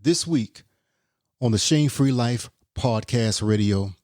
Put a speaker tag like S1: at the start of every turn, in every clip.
S1: This week on the Shame Free Life podcast radio,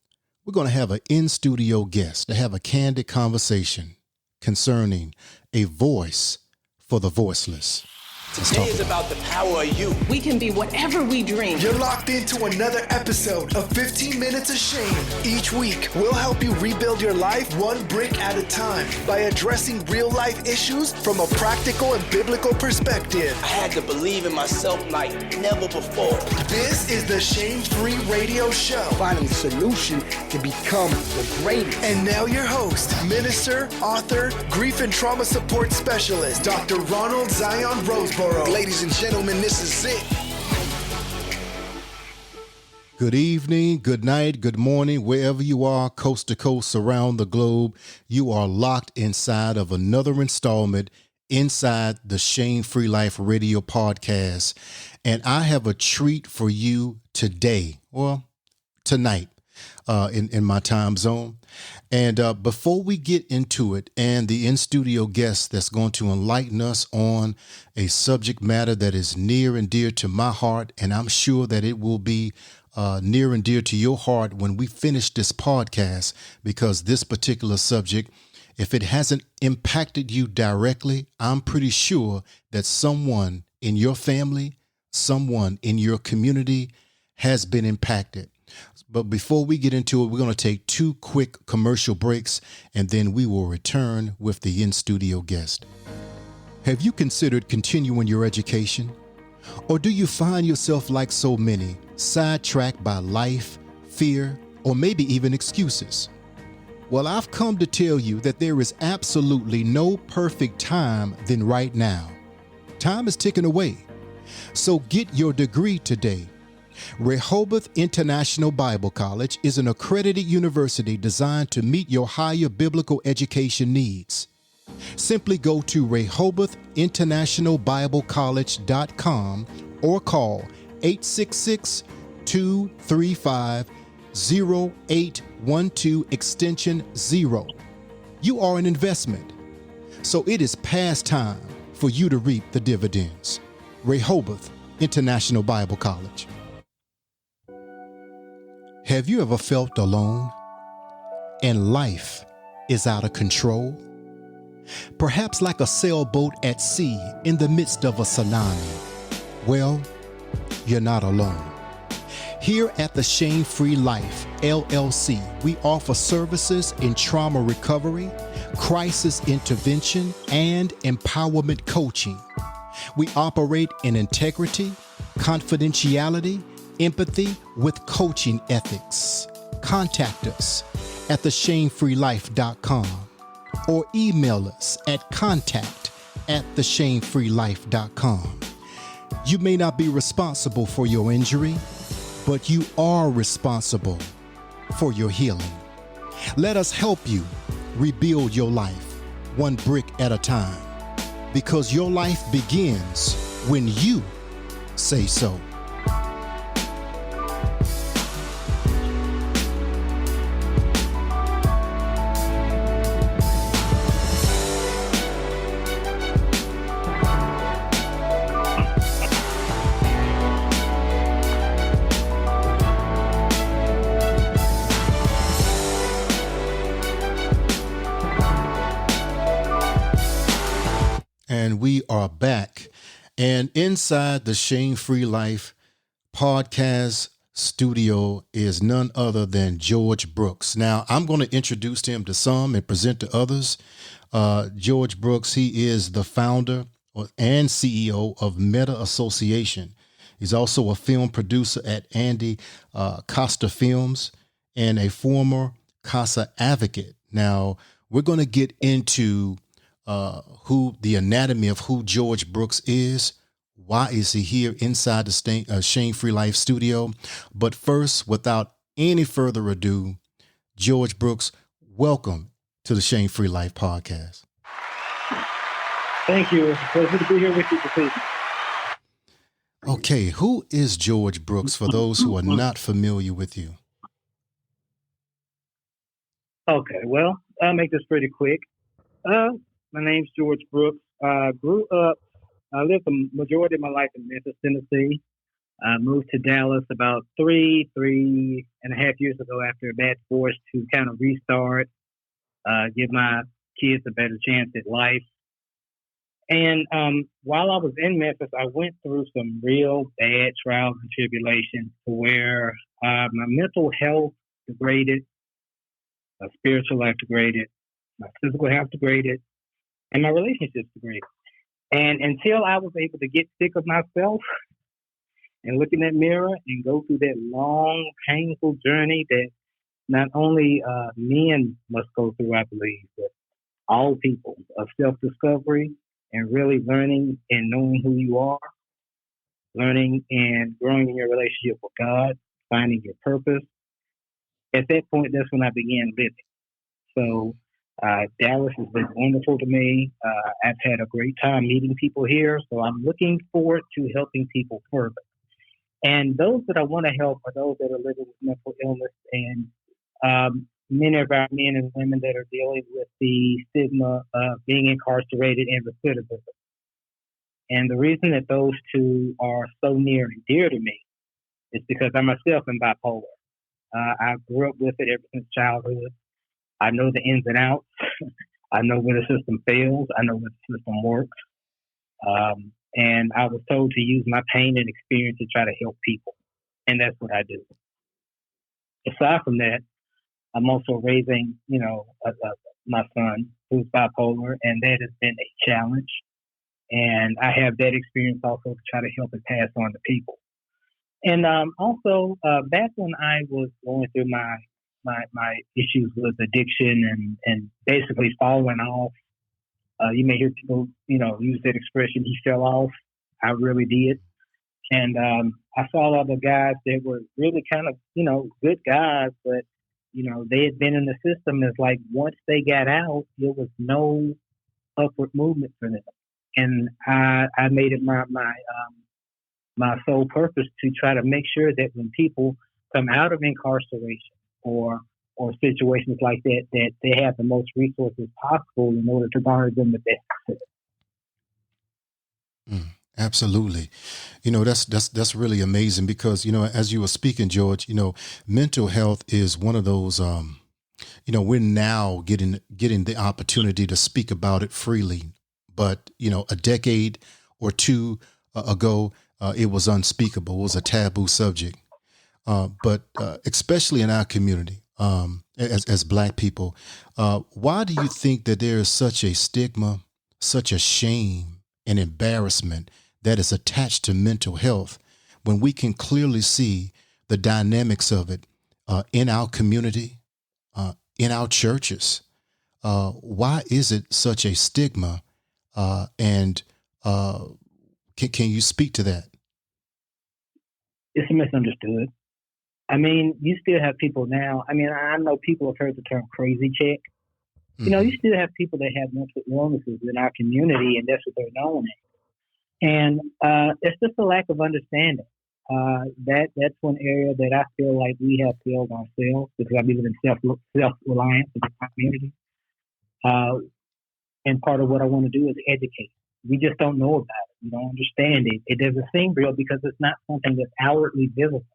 S1: we're going to have an in-studio guest to have a candid conversation concerning a voice for the voiceless.
S2: Today is about the power of you.
S3: We can be whatever we dream.
S4: You're locked into another episode of 15 Minutes of Shame. Each week, we'll help you rebuild your life one brick at a time by addressing real-life issues from a practical and biblical perspective.
S2: I had to believe in myself like never before.
S4: This is the Shame Free Radio Show.
S5: Finding a solution to become the greatest.
S4: And now your host, minister, author, grief and trauma support specialist, Dr. Ronald Zion Roseborough.
S5: Ladies and gentlemen, this is it.
S1: Good evening, good night, good morning, wherever you are, coast to coast around the globe. You are locked inside of another installment inside the Shame Free Life Radio podcast. And I have a treat for you today, well, tonight, in my time zone. And before we get into it and the in-studio guest that's going to enlighten us on a subject matter that is near and dear to my heart, and I'm sure that it will be near and dear to your heart when we finish this podcast, because this particular subject, if it hasn't impacted you directly, I'm pretty sure that someone in your family, someone in your community has been impacted. But before we get into it, we're going to take two quick commercial breaks, and then we will return with the in-studio guest. Have you considered continuing your education? Or do you find yourself, like so many, sidetracked by life, fear, or maybe even excuses? Well, I've come to tell you that there is absolutely no perfect time than right now. Time is ticking away. So get your degree today. Rehoboth International Bible College is an accredited university designed to meet your higher biblical education needs. Simply go to RehobothInternationalBibleCollege.com or call 866-235-0812 extension 0. You are an investment, so it is past time for you to reap the dividends. Rehoboth International Bible College. Have you ever felt alone and life is out of control? Perhaps like a sailboat at sea in the midst of a tsunami. Well, you're not alone. Here at the Shame Free Life, LLC, we offer services in trauma recovery, crisis intervention, and empowerment coaching. We operate in integrity, confidentiality, empathy with coaching ethics. Contact us at theshamefreelife.com or email us at contact@theshamefreelife.com. You may not be responsible for your injury, but you are responsible for your healing. Let us help you rebuild your life one brick at a time, because your life begins when you say so. And we are back. And inside the Shame Free Life podcast studio is none other than George Brooks. Now, I'm going to introduce him to some and present to others. George Brooks, he is the founder and CEO of Metta Association. He's also a film producer at Andy Costa Films and a former CASA advocate. Now, we're going to get into the anatomy of who George Brooks is. Why is he here inside the Shame Free Life studio? But first, without any further ado, George Brooks, welcome to the Shame Free Life podcast.
S6: Thank you. It's a pleasure to be here with you this evening.
S1: Okay, who is George Brooks for those who are not familiar with you?
S6: Okay, well, I'll make this pretty quick. My name's George Brooks. I lived the majority of my life in Memphis, Tennessee. I moved to Dallas about three and a half years ago after a bad divorce to kind of restart, give my kids a better chance at life. And while I was in Memphis, I went through some real bad trials and tribulations to where my mental health degraded, my spiritual life degraded, my physical health degraded, and my relationships degraded. And until I was able to get sick of myself and look in that mirror and go through that long, painful journey that not only men must go through, I believe, but all people of self-discovery and really learning and knowing who you are, learning and growing in your relationship with God, finding your purpose. At that point, that's when I began living. So Dallas has been wonderful to me. I've had a great time meeting people here, so I'm looking forward to helping people further. And those that I want to help are those that are living with mental illness and many of our men and women that are dealing with the stigma of being incarcerated and recidivism. And the reason that those two are so near and dear to me is because I myself am bipolar. I grew up with it ever since childhood. I know the ins and outs. I know where the system fails. I know where the system works. And I was told to use my pain and experience to try to help people. And that's what I do. Aside from that, I'm also raising, my son who's bipolar, and that has been a challenge. And I have that experience also to try to help and pass on to people. And also, back when I was going through my issues with addiction and basically falling off, you may hear people, use that expression, he fell off. I really did. And I saw other guys that were really kind of, good guys, but they had been in the system. It's like once they got out, there was no upward movement for them. And I made it my sole purpose to try to make sure that when people come out of incarceration or situations like that, that they have the most resources possible in order to garner them the best.
S1: Absolutely. That's really amazing because, as you were speaking, George, mental health is one of those, we're now getting the opportunity to speak about it freely. But, a decade or two ago, it was unspeakable. It was a taboo subject. But especially in our community, as Black people, why do you think that there is such a stigma, such a shame and embarrassment that is attached to mental health when we can clearly see the dynamics of it in our community, in our churches? Why is it such a stigma? And can you speak to that?
S6: It's misunderstood. I mean, you still have people now. I mean, I know people have heard the term crazy chick.
S1: Mm-hmm.
S6: You still have people that have mental illnesses in our community, and that's what they're known as. And it's just a lack of understanding. That's one area that I feel like we have failed ourselves because I believe in self-reliance in the community. And part of what I want to do is educate. We just don't know about it. We don't understand it. It doesn't seem real because it's not something that's outwardly visible.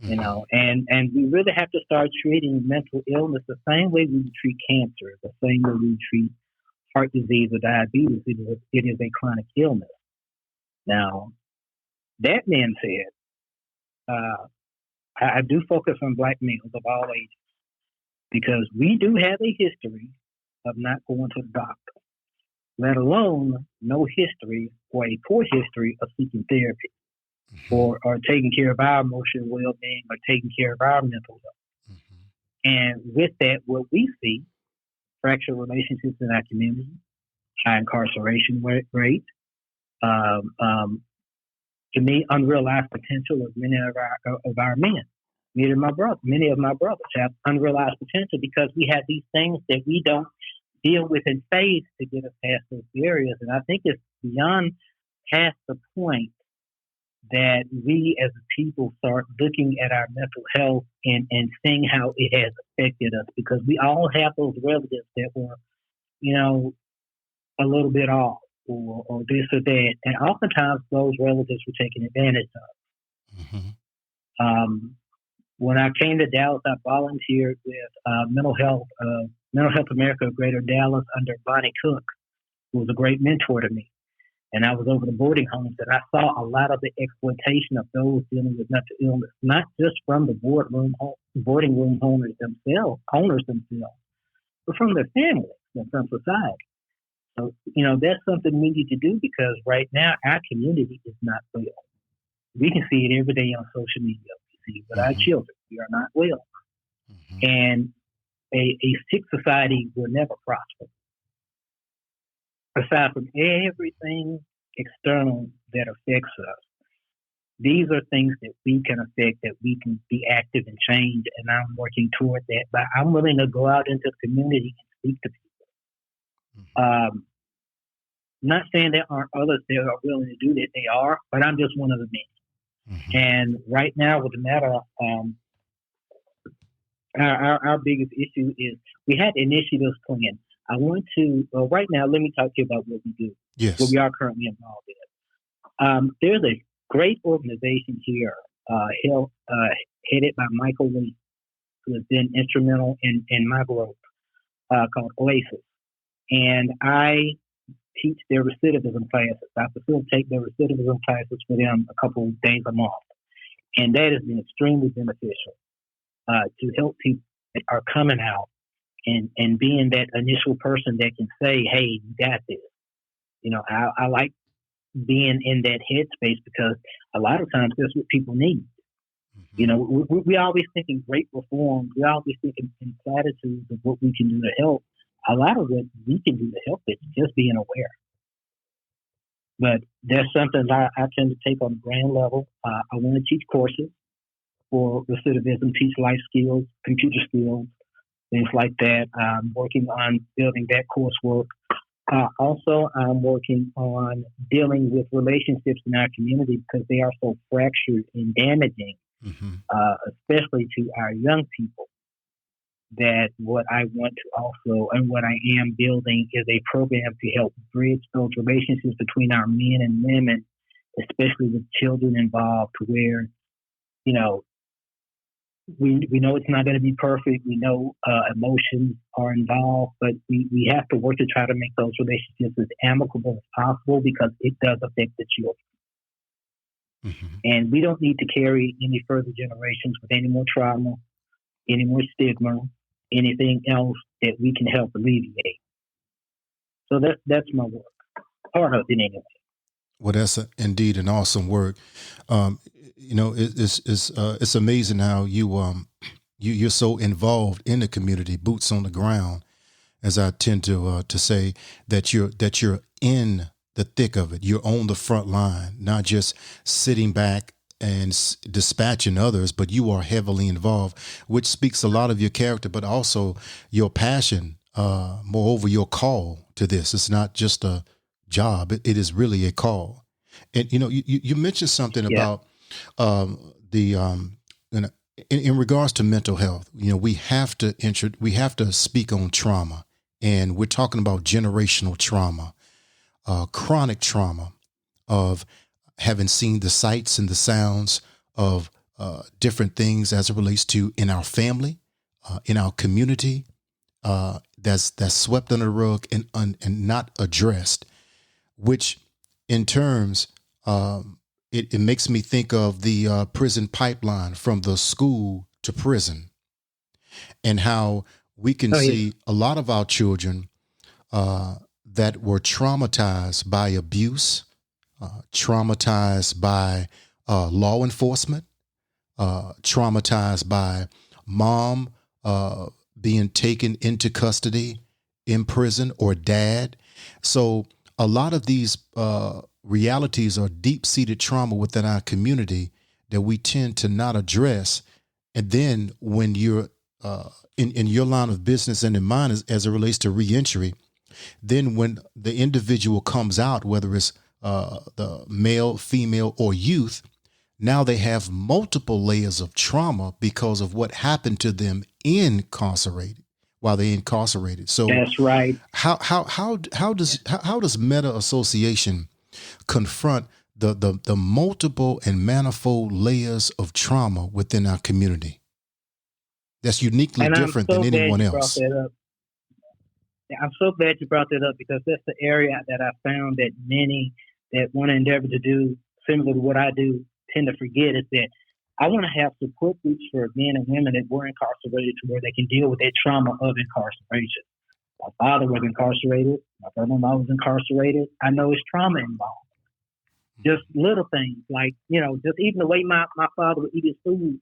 S6: And we really have to start treating mental illness the same way we treat cancer, the same way we treat heart disease or diabetes. It is a chronic illness. Now, that being said, I do focus on Black males of all ages because we do have a history of not going to the doctor, let alone no history or a poor history of seeking therapy. Or taking care of our emotional well-being or taking care of our mental health. And with that, what we see, fractured relationships in our community, high incarceration rate, to me, unrealized potential of many of our men. Many of my brothers have unrealized potential because we have these things that we don't deal with in phase to get us past those barriers. And I think it's beyond past the point that we as a people start looking at our mental health and seeing how it has affected us because we all have those relatives that were, a little bit off. or this or that. And oftentimes those relatives were taken advantage of. When I came to Dallas, I volunteered with Mental Health America of Greater Dallas under Bonnie Cook, who was a great mentor to me. And I was over the boarding homes, and I saw a lot of the exploitation of those dealing with mental illness, not just from the boarding room owners themselves, but from their families and from society. So, that's something we need to do, because right now our community is not well. We can see it every day on social media. We see it with our children. We are not well. And a sick society will never prosper. Aside from everything external that affects us, these are things that we can affect, that we can be active and change, and I'm working toward that. But I'm willing to go out into the community and speak to people. Not saying there aren't others that are willing to do that. They are, but I'm just one of the many. And right now with the matter, our biggest issue is we had initiatives planned. I want to, right now, let me talk to you about what we do.
S1: Yes.
S6: What we are currently involved in. There's a great organization here, headed by Michael Lee, who has been instrumental in my growth, called Oasis. And I teach their recidivism classes. I facilitate their recidivism classes for them a couple of days a month. And that has been extremely beneficial to help people that are coming out and being that initial person that can say, hey, you got this. I like being in that headspace, because a lot of times that's what people need. We always think in great reform. We always think in platitudes of what we can do to help. A lot of what we can do to help is just being aware. But that's something I tend to take on the grand level. I want to teach courses for recidivism, teach life skills, computer skills, things like that. I'm working on building that coursework. Also, I'm working on dealing with relationships in our community, because they are so fractured and damaging, especially to our young people. That what I want to also, and what I am building, is a program to help bridge those relationships between our men and women, especially with children involved, where, we know it's not going to be perfect. We know emotions are involved, but we have to work to try to make those relationships as amicable as possible, because it does affect the children. And we don't need to carry any further generations with any more trauma, any more stigma, anything else that we can help alleviate. So that's my work, part of it anyway.
S1: Well, that's indeed an awesome work. It's amazing how you're so involved in the community, boots on the ground, as I tend to say, that you're in the thick of it. You're on the front line, not just sitting back and dispatching others, but you are heavily involved, which speaks a lot of your character, but also your passion, moreover, your call to this. It's not just a job. It is really a call. And, you mentioned something about in regards to mental health. We have to speak on trauma, and we're talking about generational trauma, chronic trauma of having seen the sights and the sounds of different things as it relates to in our family, in our community, that's swept under the rug and not addressed, which in terms, it makes me think of the prison pipeline from the school to prison, and how we can see a lot of our children that were traumatized by abuse, traumatized by law enforcement, traumatized by mom being taken into custody in prison, or dad. So a lot of these realities are deep-seated trauma within our community that we tend to not address. And then when you're in your line of business and in mine as it relates to reentry, then when the individual comes out, whether it's the male, female, or youth, now they have multiple layers of trauma because of what happened to them incarcerated, while they're incarcerated. So
S6: That's right.
S1: how does Metta Association confront the multiple and manifold layers of trauma within our community that's uniquely
S6: And
S1: different than anyone else?
S6: I'm so glad you brought that up because that's the area that I found that many that want to endeavor to do similar to what I do tend to forget is that I want to have support groups for men and women that were incarcerated to where they can deal with that trauma of incarceration. My father was incarcerated. My brother-in-law was incarcerated. I know there's trauma involved. Just little things like, just even the way my father would eat his food,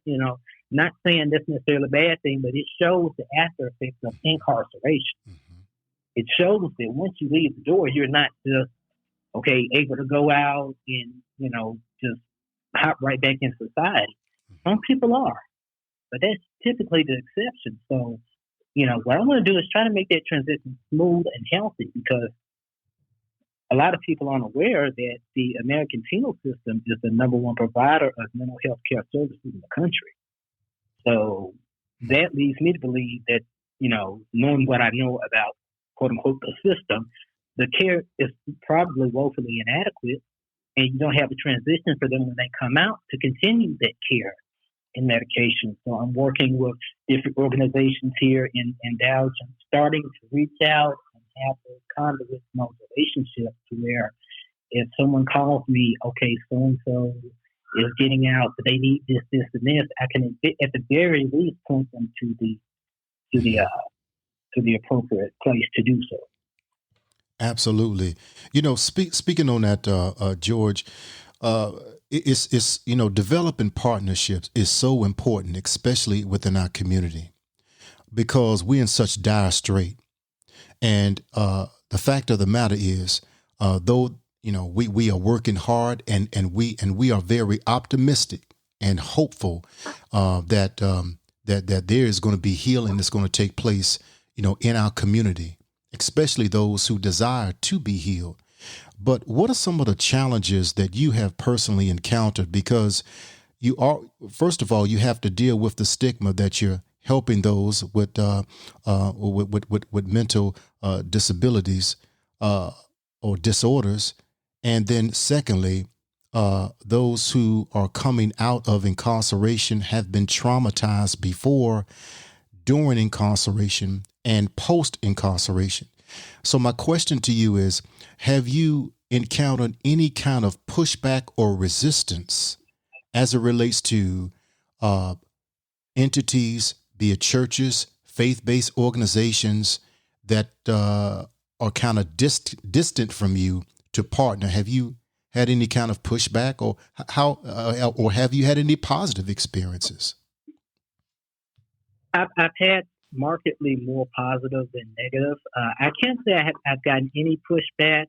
S6: not saying that's necessarily a bad thing, but it shows the after effects of incarceration.
S1: Mm-hmm.
S6: It shows that once you leave the door, you're not just, able to go out and, just hop right back in society. Some people are, but that's typically the exception. So, what I want to do is try to make that transition smooth and healthy because a lot of people aren't aware that the American penal system is the number one provider of mental health care services in the country. So that leads me to believe that, knowing what I know about, quote unquote, the system, the care is probably woefully inadequate, and you don't have a transition for them when they come out to continue that care and medication. So I'm working with different organizations here in Dallas and starting to reach out and have those conduits in those relationships to where if someone calls me, okay, so-and-so is getting out, but they need this, this, and this, I can at the very least point them to the appropriate place to do so.
S1: Absolutely. Speaking on that, George, it's developing partnerships is so important, especially within our community, because we're in such dire strait. And the fact of the matter is, though we are working hard and we are very optimistic and hopeful that there is going to be healing that's going to take place, in our community, especially those who desire to be healed. But what are some of the challenges that you have personally encountered? Because first of all, you have to deal with the stigma that you're helping those with mental disabilities or disorders, and then secondly, those who are coming out of incarceration have been traumatized before, during incarceration, and post-incarceration. So my question to you is, have you encountered any kind of pushback or resistance as it relates to entities, be it churches, faith-based organizations that are kind of distant from you to partner? Have you had any kind of pushback, or or have you had any positive experiences?
S6: I've had markedly more positive than negative. I can't say I've gotten any pushback.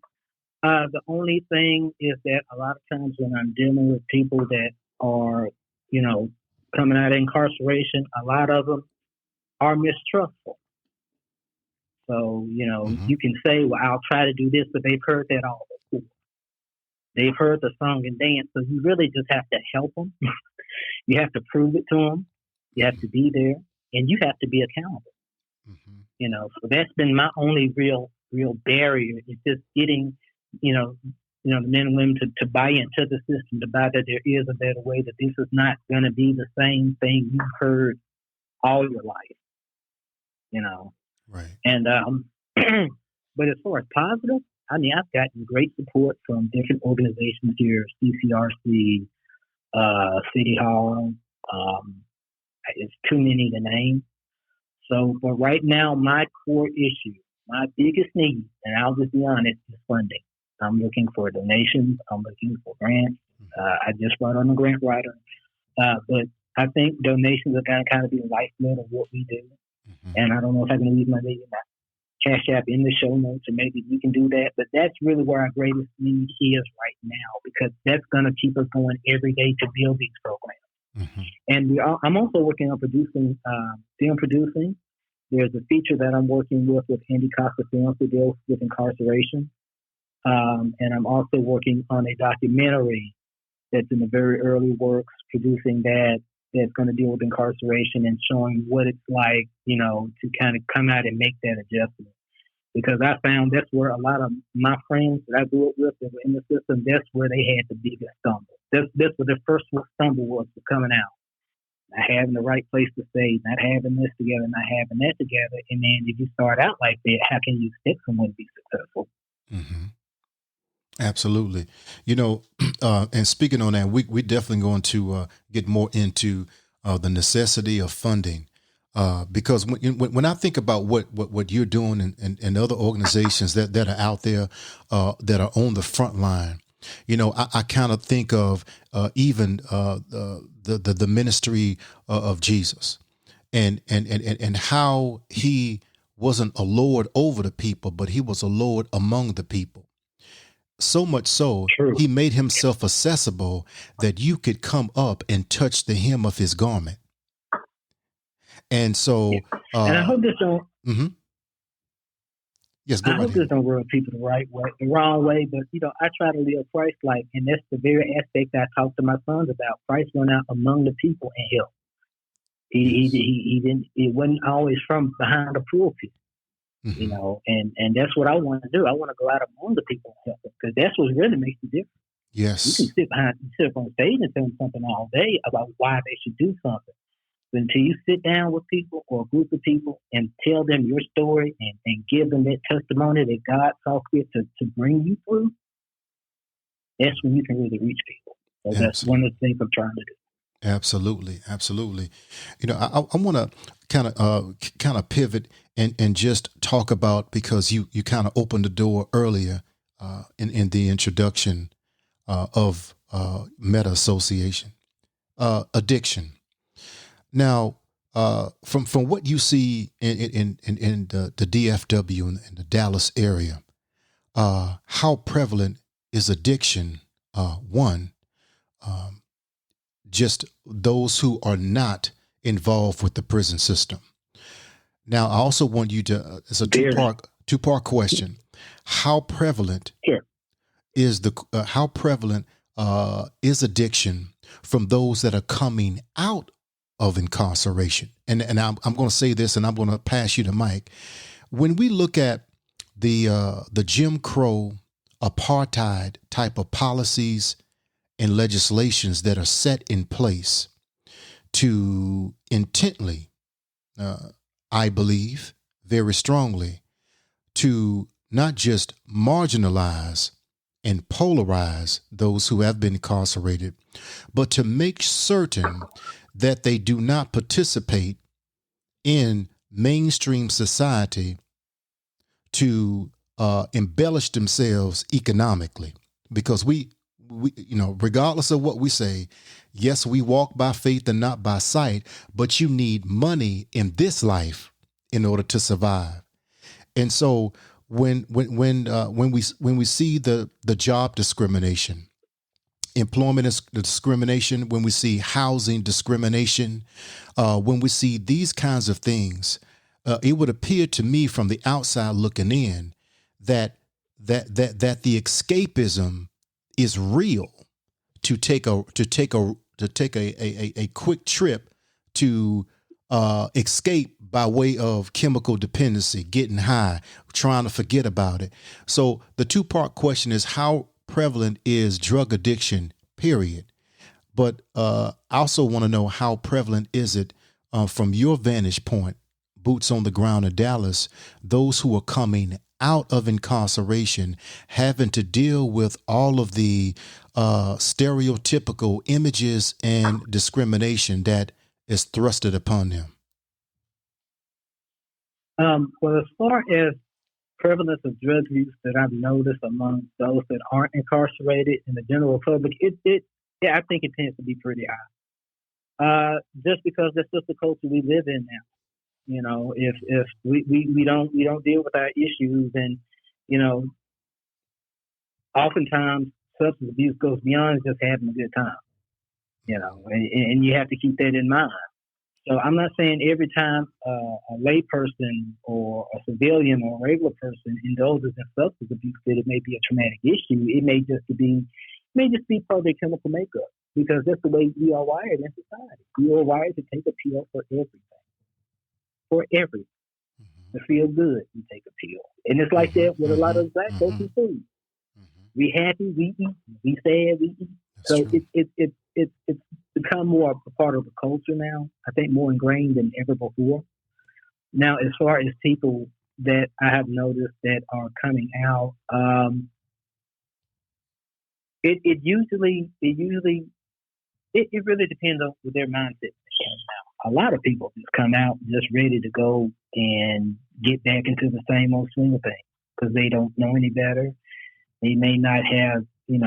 S6: The only thing is that a lot of times when I'm dealing with people that are, coming out of incarceration, a lot of them are mistrustful. So, you can say, well, I'll try to do this, but they've heard that all before. They've heard the song and dance, so you really just have to help them. You have to prove it to them. You have to be there, and you have to be accountable. Mm-hmm. So that's been my only real barrier is just getting, the men and women to buy into the system, to buy that there is a better way, that this is not going to be the same thing you've heard all your life,
S1: Right.
S6: And, but as far as positive, I've gotten great support from different organizations here, CCRC, City Hall, it's too many to name. So, but right now, my core issue, my biggest need, and I'll just be honest, is funding. I'm looking for donations. I'm looking for grants. I just brought on a grant writer. But I think donations are going to kind of be the lifeblood of what we do. Mm-hmm. And I don't know if I can leave my Cash App in the show notes, or maybe you can do that. But that's really where our greatest need is right now, because that's going to keep us going every day to build these programs. Mm-hmm. And I'm also working on film producing. There's a feature that I'm working with Andy Costa Films to deal with incarceration. And I'm also working on a documentary that's in the very early works, producing that that's going to deal with incarceration and showing what it's like, to kind of come out and make that adjustment. Because I found that's where a lot of my friends that I grew up with that were in the system, that's where they had the biggest stumble. That's what the first stumble was for coming out. Not having the right place to stay, not having this together, not having that together. And then if you start out like that, how can you expect someone to be successful?
S1: Mm-hmm. Absolutely. And speaking on that, we definitely going to get more into the necessity of funding. Because when I think about what you're doing and other organizations that are out there that are on the front line, I kind of think of even the ministry of Jesus and how he wasn't a Lord over the people, but he was a Lord among the people. So much so,
S6: True.
S1: he made himself accessible that you could come up and touch the hem of his garment. And so,
S6: and I hope this don't.
S1: Mm-hmm. Yes, go
S6: I
S1: right
S6: hope
S1: ahead.
S6: this don't rub people the wrong way. But I try to live Christ-like, and that's the very aspect I talk to my sons about. Christ went out among the people and helped. He didn't. It wasn't always from behind the pulpit,
S1: Mm-hmm.
S6: And that's what I want to do. I want to go out among the people and help them, because that's what really makes the difference.
S1: Yes.
S6: You can sit up on stage and tell them something all day about why they should do something. But until you sit down with people or a group of people and tell them your story and give them that testimony that God saw fit to bring you through, that's when you can really reach people. So that's one of the things I'm trying to do.
S1: Absolutely. Absolutely. I want to kind of pivot and just talk about, because you kind of opened the door earlier in the introduction of Metta Association, addiction. Now, from what you see in the DFW and the Dallas area, how prevalent is addiction? Just those who are not involved with the prison system. Now, I also want you to, it's a two-part question. How prevalent is is addiction from those that are coming out of incarceration? And I'm going to say this, and I'm going to pass you the mic. When we look at the Jim Crow apartheid type of policies and legislations that are set in place to intently, I believe very strongly, to not just marginalize and polarize those who have been incarcerated, but to make certain that they do not participate in mainstream society to embellish themselves economically. Because we, regardless of what we say, yes, we walk by faith and not by sight, but you need money in this life in order to survive. And so when we see the job discrimination, employment discrimination, when we see housing discrimination, when we see these kinds of things, it would appear to me from the outside looking in that the escapism is real, to take a quick trip to escape by way of chemical dependency, getting high, trying to forget about it. So the two-part question is, how prevalent is drug addiction, period? But I also want to know, how prevalent is it from your vantage point, boots on the ground in Dallas, those who are coming out of incarceration, having to deal with all of the stereotypical images and discrimination that is thrusted upon them?
S6: Well, as far as prevalence of drug use that I've noticed among those that aren't incarcerated in the general public, I think it tends to be pretty high. Just because that's just the culture we live in now. If we don't deal with our issues, and oftentimes substance abuse goes beyond just having a good time. And you have to keep that in mind. So I'm not saying every time a layperson or a civilian or a regular person indulges in substance abuse that it may be a traumatic issue. It may just be part of their chemical makeup, because that's the way we are wired in society. You are wired to take a pill for everything. For everything.
S1: Mm-hmm.
S6: To feel good, you take a pill. And it's like that with a lot of black folks in food. We happy, we eat. We sad, we eat.
S1: That's
S6: So
S1: true.
S6: it's become more a part of the culture now. I think more ingrained than ever before. Now, as far as people that I have noticed that are coming out, it really depends on their mindset. A lot of people just come out just ready to go and get back into the same old swing of things because they don't know any better. They may not have, they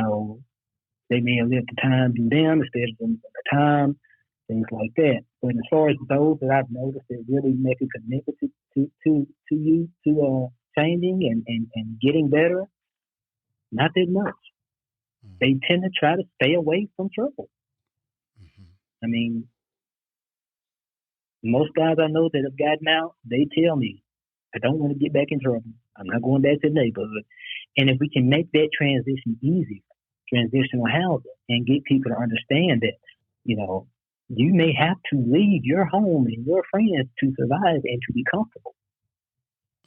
S6: may have let the time do them instead of them the time, things like that. But as far as those that I've noticed that really make a commitment to changing and getting better, not that much.
S1: Mm-hmm.
S6: They tend to try to stay away from trouble.
S1: Mm-hmm.
S6: I mean, most guys I know that have gotten out, they tell me, I don't want to get back in trouble. I'm not going back to the neighborhood. And if we can make that transition easy, transitional housing, and get people to understand that, you may have to leave your home and your friends to survive and to be comfortable.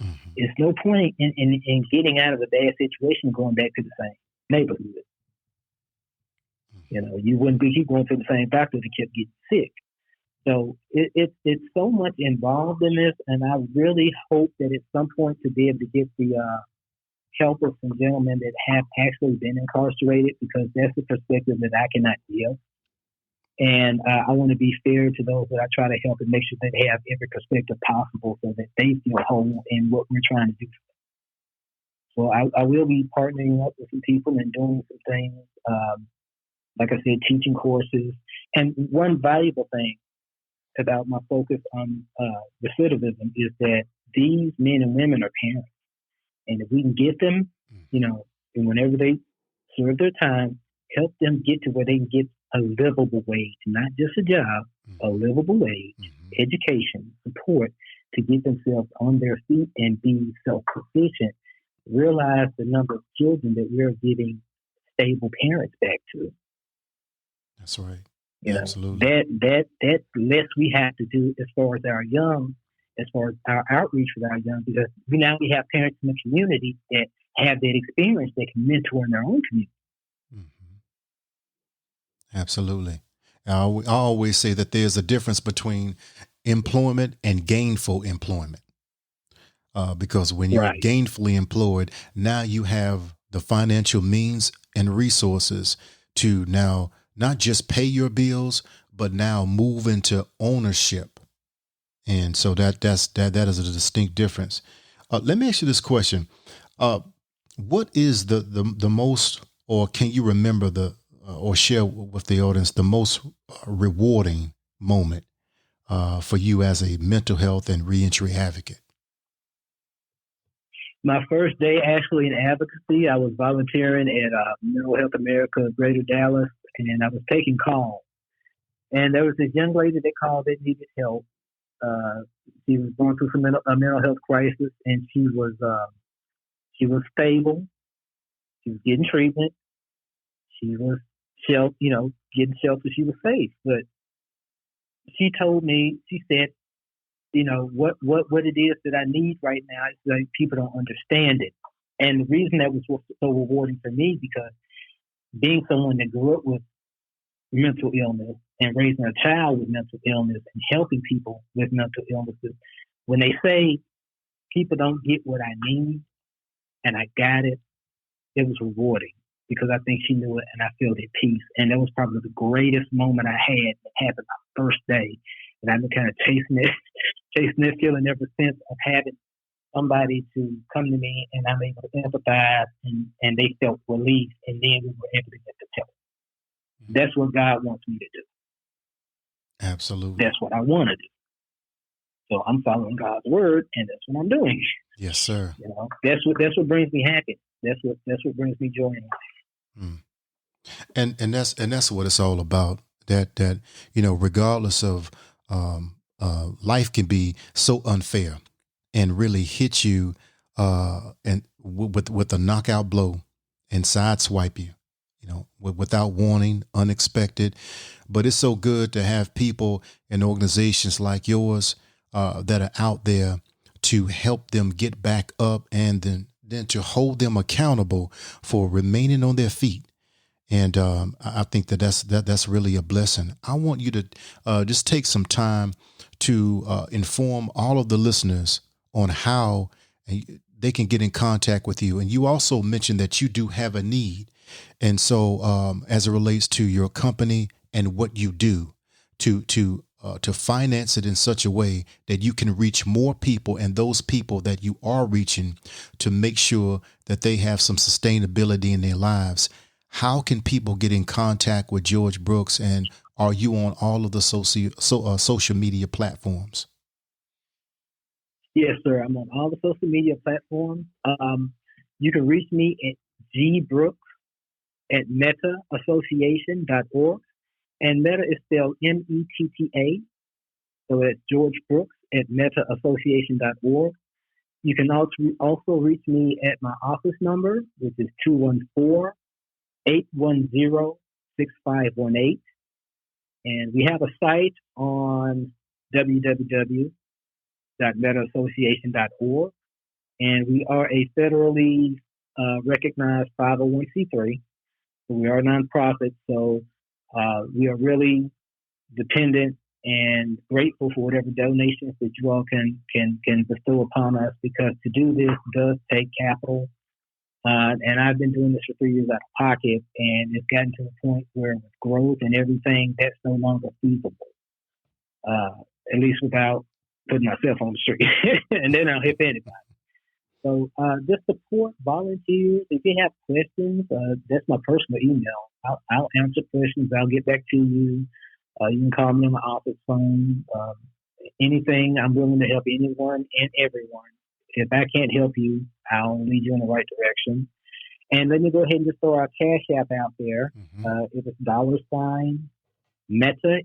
S1: Mm-hmm.
S6: It's no point in getting out of a bad situation and going back to the same neighborhood.
S1: Mm-hmm.
S6: You wouldn't keep going to the same doctor if you kept getting sick. So it's so much involved in this, and I really hope that at some point to be able to get the help of some gentlemen that have actually been incarcerated, because that's the perspective that I cannot give. And I want to be fair to those that I try to help and make sure that they have every perspective possible so that they feel whole in what we're trying to do. So I will be partnering up with some people and doing some things, like I said, teaching courses. And one valuable thing about my focus on recidivism is that these men and women are parents. And if we can get them, and whenever they serve their time, help them get to where they can get a livable wage, not just a job, a livable wage, education, support to get themselves on their feet and be self-sufficient, realize the number of children that we're giving stable parents back to.
S1: That's right.
S6: Absolutely. That less we have to do as far as our young, as far as our outreach with our young, because we have parents in the community that have that experience that can mentor in their own community.
S1: Mm-hmm. Absolutely. I always say that there's a difference between employment and gainful employment. Because when you're gainfully employed, now you have the financial means and resources to now not just pay your bills, but now move into ownership. And so that is a distinct difference. Let me ask you this question. What is the most, or can you remember or share with the audience the most rewarding moment for you as a mental health and reentry advocate?
S6: My first day actually in advocacy, I was volunteering at Mental Health America, Greater Dallas, and I was taking calls. And there was this young lady that called that needed help. She was going through a mental health crisis, and she was stable. She was getting treatment. She was getting shelter. She was safe. But she told me, she said, what it is that I need right now is like people don't understand it. And the reason that was so rewarding for me, because being someone that grew up with mental illness and raising a child with mental illness and helping people with mental illnesses, when they say people don't get what I need and I got it, it was rewarding because I think she knew it and I felt at peace. And that was probably the greatest moment I had that happened my first day. And I've been kind of chasing that feeling ever since of having somebody to come to me and I'm able to empathize and they felt relief and then we were able to get to help. That's what God wants me to do.
S1: Absolutely.
S6: That's what I want to do. So I'm following God's word and that's what I'm doing.
S1: Yes, sir.
S6: That's what brings me happiness. That's what brings me joy in life.
S1: And that's what it's all about. That regardless of life can be so unfair and really hit you and with a knockout blow and sideswipe you. without warning, unexpected. But it's so good to have people and organizations like yours that are out there to help them get back up, and then to hold them accountable for remaining on their feet. And I think that's really a blessing. I want you to just take some time to inform all of the listeners on how they can get in contact with you. And you also mentioned that you do have a need. And so as it relates to your company and what you do to finance it in such a way that you can reach more people, and those people that you are reaching, to make sure that they have some sustainability in their lives. How can people get in contact with George Brooks, and are you on all of the social media platforms?
S6: Yes, sir. I'm on all the social media platforms. You can reach me at gbrooks@mettaassociation.org. And Metta is spelled METTA. So it's George Brooks at mettaassociation.org. You can also reach me at my office number, which is 214-810-6518. And we have a site on www.mettaassociation.org. And we are a federally recognized 501c3. So we are a nonprofit. So we are really dependent and grateful for whatever donations that you all can bestow upon us, because to do this does take capital. And I've been doing this for 3 years out of pocket, and it's gotten to the point where with growth and everything, that's no longer feasible, at least without putting myself on the street. And then I'll hit anybody. So just support volunteers. If you have questions, that's my personal email. I'll answer questions. I'll get back to you. You can call me on my office phone. Anything, I'm willing to help anyone and everyone. If I can't help you, I'll lead you in the right direction. And let me go ahead and just throw our Cash App out there. It is $Metta, METTA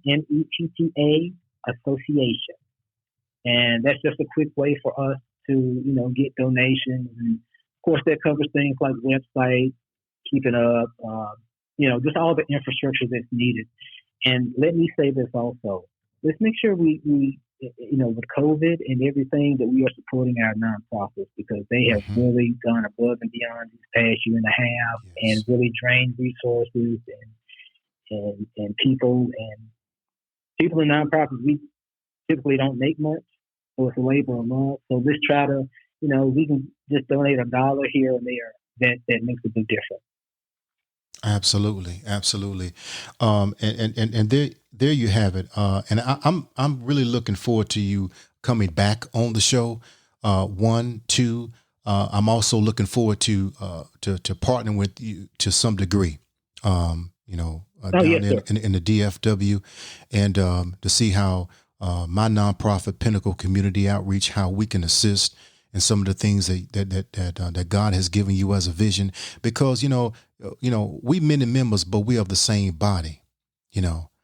S6: Association. And that's just a quick way for us to, get donations. And of course, that covers things like website, keeping up, just all the infrastructure that's needed. And let me say this also. Let's make sure we with COVID and everything, that we are supporting our nonprofits, because they have really gone above and beyond these past year and a half, and really drained resources and people in nonprofits. We typically don't make much, so it's a labor of love. So let's try to, we can just donate $1 here and there. That makes a big difference.
S1: Absolutely. And there you have it. And I'm really looking forward to you coming back on the show. 1, 2. I'm also looking forward to partnering with you to some degree. Down in the DFW, and to see how my nonprofit Pinnacle Community Outreach, how we can assist in some of the things that God has given you as a vision, because we many members, but we are the same body,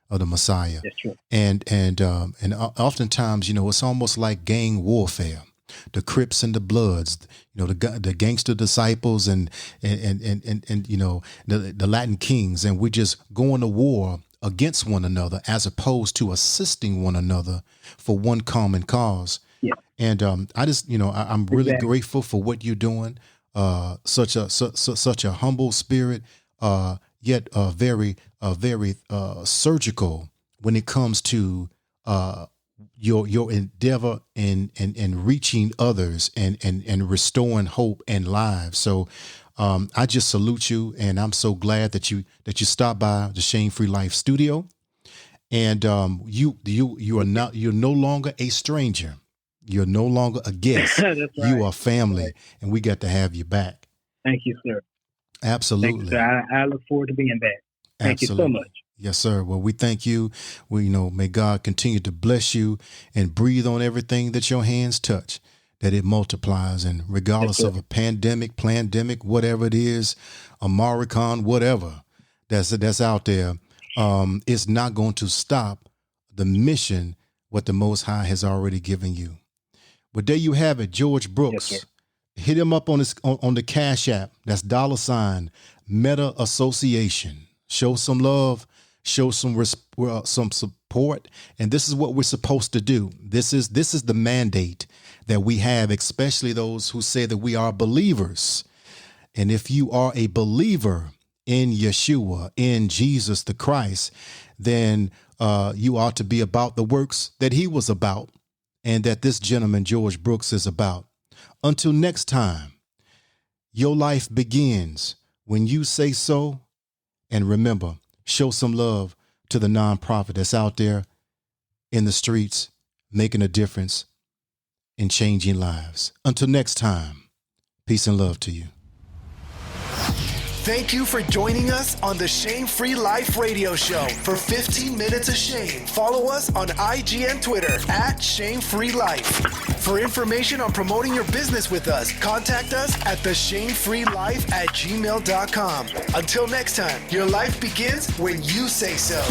S1: of the Messiah.
S6: That's true.
S1: And oftentimes, it's almost like gang warfare. The Crips and the Bloods, the gangster disciples and the Latin Kings, and we just going to war against one another as opposed to assisting one another for one common cause.
S6: Yeah.
S1: And I just, I'm really grateful for what you're doing. Such a humble spirit, yet very surgical when it comes to your endeavor in reaching others and restoring hope and lives. So I just salute you, and I'm so glad that you stopped by the Shame Free Life studio. And you're no longer a stranger. You're no longer a guest.
S6: That's right.
S1: You are family, and we got to have you back.
S6: Thank you, sir.
S1: Absolutely.
S6: Thank you, sir. I look forward to being back. Thank you so much.
S1: Yes, sir. Well, we thank you. May God continue to bless you and breathe on everything that your hands touch, that it multiplies. And regardless of a pandemic, whatever it is, a Maricon, whatever that's out there, it's not going to stop the mission, what the Most High has already given you. But there you have it, George Brooks.
S6: Yes,
S1: Hit him up on on the Cash App. That's $ Metta Association. Show some love, show some support, and this is what we're supposed to do. This is the mandate that we have, especially those who say that we are believers. And if you are a believer in Yeshua, in Jesus the Christ, then you ought to be about the works that he was about and that this gentleman, George Brooks, is about. Until next time, your life begins when you say so. And remember, show some love to the nonprofit that's out there in the streets, making a difference in changing lives. Until next time, peace and love to you.
S4: Thank you for joining us on the Shame Free Life Radio Show for 15 Minutes of Shame. Follow us on IG and Twitter at Shame Free Life. For information on promoting your business with us, contact us at theshamefreelife@gmail.com. Until next time, your life begins when you say so.